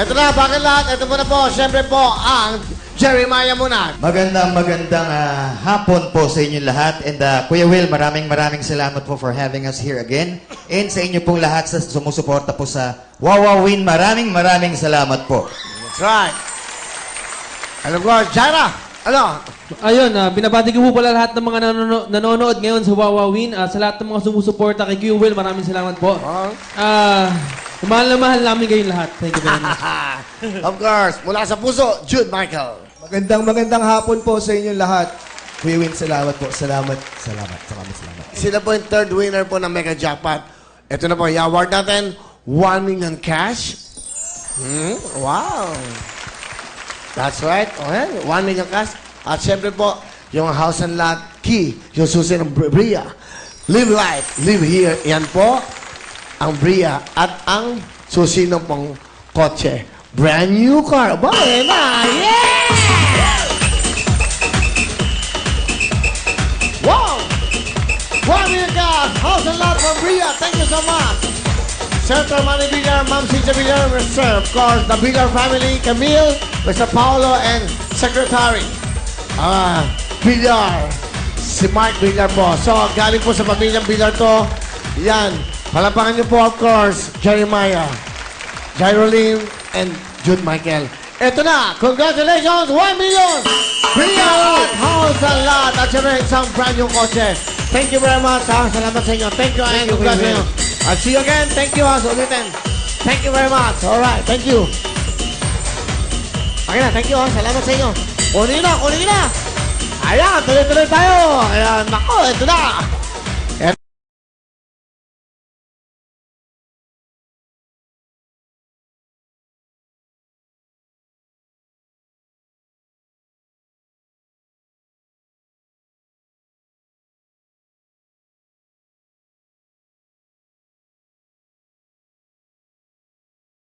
Ito na, bakit lahat? Ito muna po, syempre po, ang Jeremiah muna. Magandang hapon po sa inyong lahat. And Kuya Will, maraming salamat po for having us here again. And sa inyo pong lahat sa sumusuporta po sa Wawawin, maraming salamat po. That's right. Alam ko, Jaira, ano? Ayun, binabati ko po pala lahat ng mga nanonood ngayon sa Wawawin. Sa lahat ng mga sumusuporta kay Kuya Will, maraming salamat po. Mahal na mahal namin kayong lahat. Thank you very much. Of course, mula sa puso, Jude Michael. Magandang hapon po sa inyong lahat. Kuya Win, salamat po. Salamat. Sila po yung third winner po ng Mega Jackpot. Ito na po, i-award natin 1 million cash. Wow. That's right. Okay, 1 million cash. At syempre po, yung house and lot key, yung susi ng Bria. Live life, live here. Yan po, ang Bria at ang susi ng pong kotse. Brand new car. Boy, na! Yeah! Wow! 1 million cash, house and lot from Bria. Thank you so much. Senator Manny Villar, Ma'am Cynthia Villar, Mr. Of course, the Villar family, Camille, Mr. Paolo, and Secretary. Villar. Si Mark Villar po. So, galing po sa pamilyang Villar to. Yan. Palapakan niyo po, of course, Jeremiah, Jyrolyn, and Jude Michael. Ito na. Congratulations! 1 million! Bria, house and lot. At syempre, isang brand new kotse. Thank you very much. Salamat sa inyo. Thank you and congratulations. I'll see you again. Thank you, ulitin. Thank you very much. Alright, thank you. Okay na, thank you, Salamat sa inyo. Kunin na. Ayan, tuloy-tuloy tayo. Ayan, nako, ito na.